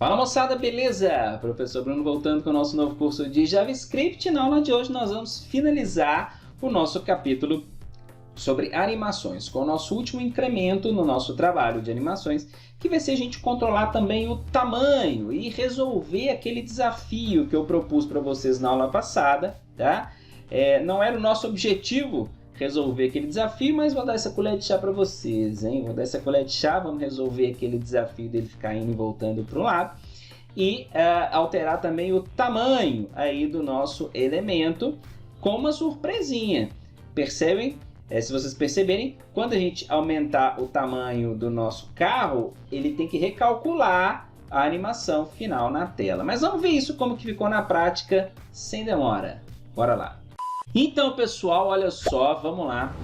Fala moçada, beleza? Professor Bruno voltando com o nosso novo curso de JavaScript. Na aula de hoje nós vamos finalizar o nosso capítulo sobre animações, com o nosso último incremento no nosso trabalho de animações, que vai ser a gente controlar também o tamanho e resolver aquele desafio que eu propus para vocês na aula passada, tá? Não era o nosso objetivo resolver aquele desafio, mas vou dar essa colher de chá para vocês, hein? Vou dar essa colher de chá, vamos resolver aquele desafio dele ficar indo e voltando para um lado e alterar também o tamanho aí do nosso elemento com uma surpresinha. Percebem? Se vocês perceberem, quando a gente aumentar o tamanho do nosso carro, ele tem que recalcular a animação final na tela. Mas vamos ver isso como que ficou na prática sem demora. Bora lá! Então, pessoal, olha só, vamos lá.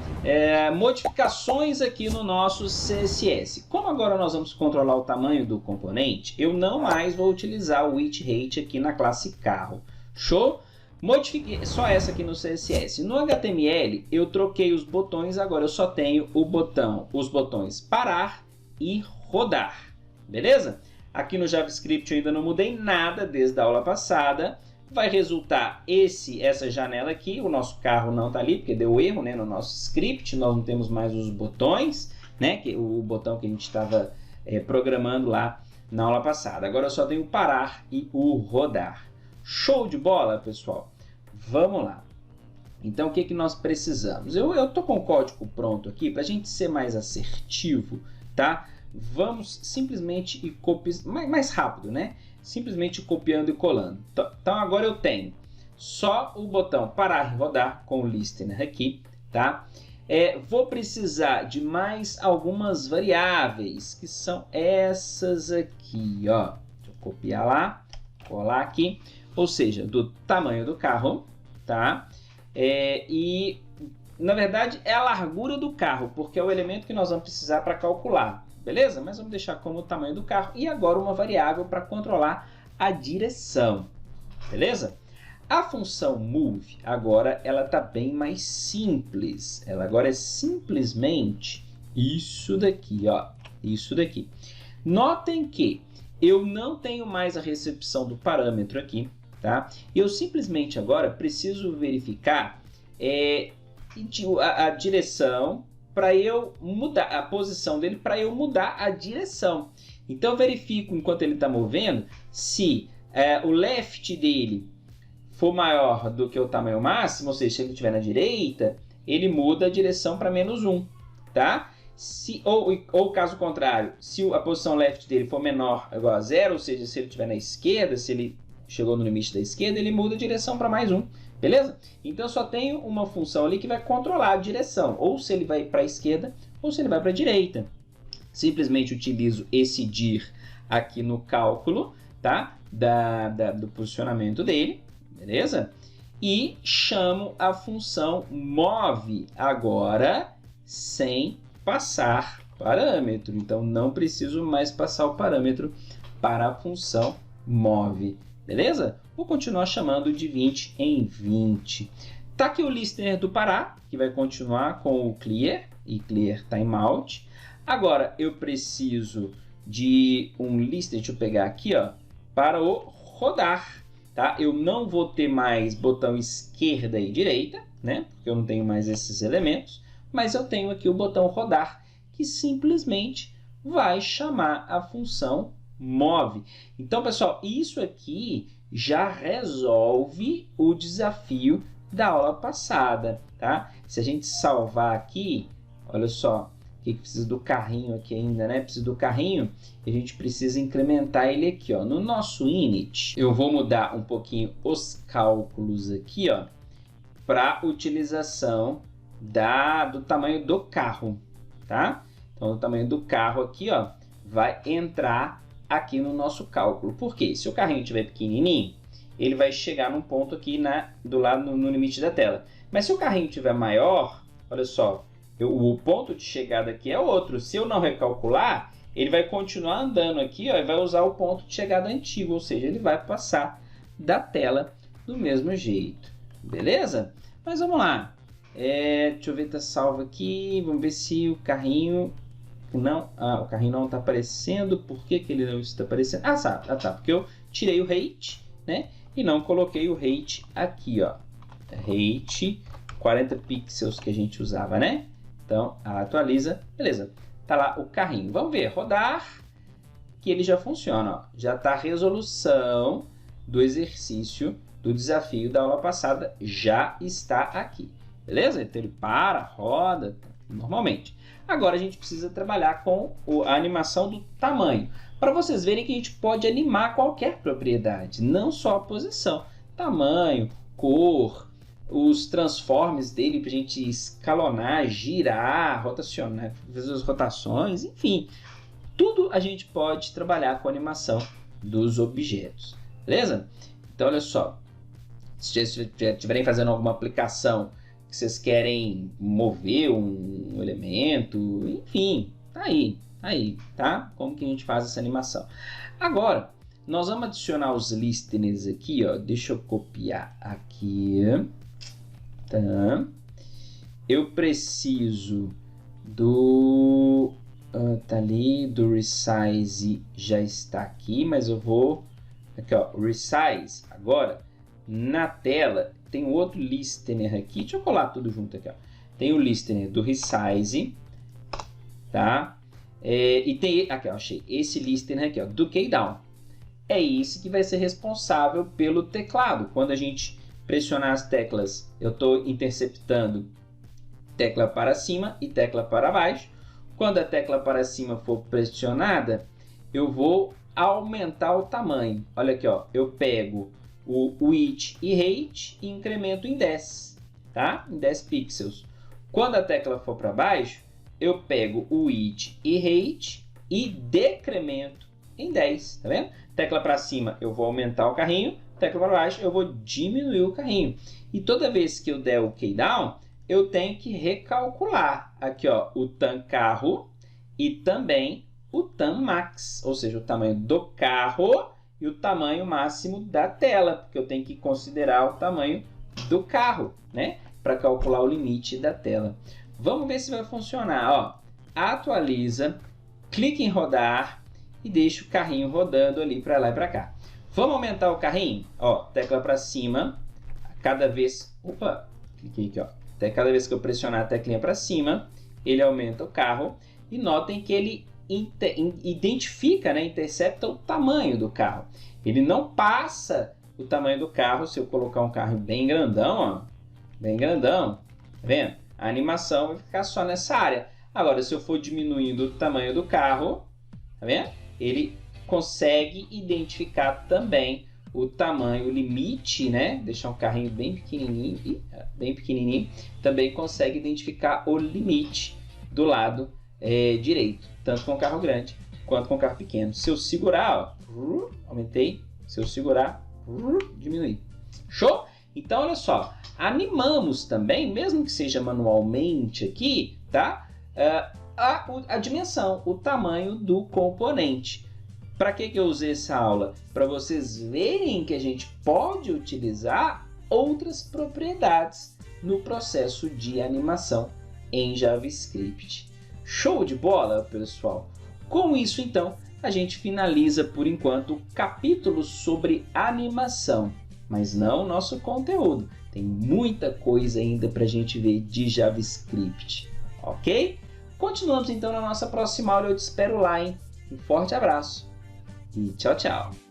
Modificações aqui no nosso CSS. Como agora nós vamos controlar o tamanho do componente, eu não mais vou utilizar o width height aqui na classe carro. Show? Modifiquei só essa aqui no CSS. No HTML, eu troquei os botões, agora eu só tenho os botões parar e rodar. Beleza? Aqui no JavaScript eu ainda não mudei nada desde a aula passada. Vai resultar essa janela aqui, o nosso carro não está ali, porque deu erro, né, no nosso script, nós não temos mais os botões, né, o botão que a gente estava programando lá na aula passada. Agora eu só tenho o parar e o rodar. Show de bola, pessoal? Vamos lá. Então, o que que nós precisamos? Eu estou com o código pronto aqui, para a gente ser mais assertivo, tá? Vamos simplesmente ir copiar, mais rápido, né? Simplesmente copiando e colando. Então agora eu tenho só o botão parar e rodar com o listener aqui, tá? Vou precisar de mais algumas variáveis, que são essas aqui, ó. Deixa eu copiar lá, colar aqui, ou seja, do tamanho do carro, tá? E na verdade é a largura do carro, porque é o elemento que nós vamos precisar para calcular. Beleza? Mas vamos deixar como o tamanho do carro e agora uma variável para controlar a direção. Beleza? A função move agora ela está bem mais simples. Ela agora é simplesmente isso daqui, ó. Isso daqui. Notem que eu não tenho mais a recepção do parâmetro aqui, tá? Eu simplesmente agora preciso verificar a direção para eu mudar a posição dele, para eu mudar a direção. Então eu verifico enquanto ele está movendo, se o left dele for maior do que o tamanho máximo, ou seja, se ele estiver na direita, ele muda a direção para -1, tá? Ou caso contrário, se a posição left dele for menor ou igual a 0, ou seja, se ele estiver na esquerda, se ele chegou no limite da esquerda, ele muda a direção para +1. Beleza? Então eu só tenho uma função ali que vai controlar a direção, ou se ele vai para a esquerda, ou se ele vai para a direita. Simplesmente utilizo esse dir aqui no cálculo, tá? Do posicionamento dele, beleza? E chamo a função move agora sem passar parâmetro. Então não preciso mais passar o parâmetro para a função move. Beleza? Vou continuar chamando de 20 em 20. Tá aqui o listener do parar, que vai continuar com o clear e clear timeout. Agora eu preciso de um listener, deixa eu pegar aqui, ó, para o rodar. Tá? Eu não vou ter mais botão esquerda e direita, né? Porque eu não tenho mais esses elementos, mas eu tenho aqui o botão rodar, que simplesmente vai chamar a função move. Então, pessoal, isso aqui já resolve o desafio da aula passada, tá? Se a gente salvar aqui, olha só, que precisa do carrinho aqui ainda, né? Precisa do carrinho e a gente precisa incrementar ele aqui, ó. No nosso init, eu vou mudar um pouquinho os cálculos aqui, ó, para utilização do tamanho do carro, tá? Então, o tamanho do carro aqui, ó, vai entrar aqui no nosso cálculo. Por quê? Se o carrinho estiver pequenininho, ele vai chegar num ponto aqui do lado no limite da tela. Mas se o carrinho estiver maior, olha só, o ponto de chegada aqui é outro. Se eu não recalcular, ele vai continuar andando aqui, ó, e vai usar o ponto de chegada antigo, ou seja, ele vai passar da tela do mesmo jeito. Beleza? Mas vamos lá. Deixa eu ver, tá salvo aqui. Vamos ver se o carrinho o carrinho não está aparecendo. Por que ele não está aparecendo? Tá, porque eu tirei o height, né? E não coloquei o height aqui, ó. Height 40 pixels que a gente usava, né? Então, atualiza, beleza. Tá lá o carrinho. Vamos ver, rodar, que ele já funciona, ó. Já tá a resolução do exercício, do desafio da aula passada, já está aqui, beleza? Então ele para, roda, normalmente. Agora a gente precisa trabalhar com a animação do tamanho, para vocês verem que a gente pode animar qualquer propriedade, não só a posição, tamanho, cor, os transforms dele para a gente escalonar, girar, rotacionar, fazer as rotações, enfim, tudo a gente pode trabalhar com a animação dos objetos, beleza? Então olha só, se estiverem fazendo alguma aplicação que vocês querem mover um elemento, enfim, tá aí, tá? Como que a gente faz essa animação? Agora, nós vamos adicionar os listeners aqui, ó. Deixa eu copiar aqui, tá? Eu preciso do... tá ali, do resize já está aqui, mas eu vou... Aqui, ó, resize. Agora, na tela, tem outro listener aqui. Deixa eu colar tudo junto aqui, ó. Tem o listener do resize, tá? E tem, aqui, ó, achei esse listener aqui, ó, do keydown. É esse que vai ser responsável pelo teclado. Quando a gente pressionar as teclas, eu estou interceptando tecla para cima e tecla para baixo. Quando a tecla para cima for pressionada, eu vou aumentar o tamanho. Olha aqui, ó, eu pego o width e height e incremento em 10, tá? Em 10 pixels. Quando a tecla for para baixo, eu pego o width e height e decremento em 10, tá vendo? Tecla para cima eu vou aumentar o carrinho, tecla para baixo eu vou diminuir o carrinho. E toda vez que eu der o keydown, eu tenho que recalcular aqui, ó, o TAM carro e também o TAM max, ou seja, o tamanho do carro e o tamanho máximo da tela, porque eu tenho que considerar o tamanho do carro, né, para calcular o limite da tela. Vamos ver se vai funcionar, ó. Atualiza, clica em rodar e deixa o carrinho rodando ali para lá e para cá. Vamos aumentar o carrinho? Ó, tecla para cima, cada vez... Opa, cliquei aqui, ó. Até cada vez que eu pressionar a teclinha para cima, ele aumenta o carro. E notem que ele identifica, né, intercepta o tamanho do carro. Ele não passa o tamanho do carro se eu colocar um carro bem grandão, ó. Bem grandão, tá vendo? A animação vai ficar só nessa área. Agora, se eu for diminuindo o tamanho do carro, tá vendo? Ele consegue identificar também o tamanho, o limite, né? Deixar um carrinho bem pequenininho, também consegue identificar o limite do lado direito, tanto com o carro grande quanto com o carro pequeno. Se eu segurar, ó, aumentei. Se eu segurar, diminuí. Show? Então, olha só, animamos também, mesmo que seja manualmente aqui, tá? A dimensão, o tamanho do componente. Para que eu usei essa aula? Para vocês verem que a gente pode utilizar outras propriedades no processo de animação em JavaScript. Show de bola, pessoal? Com isso, então, a gente finaliza por enquanto o capítulo sobre animação, mas não o nosso conteúdo. Tem muita coisa ainda para a gente ver de JavaScript, ok? Continuamos então na nossa próxima aula. Eu te espero lá, hein? Um forte abraço e tchau, tchau!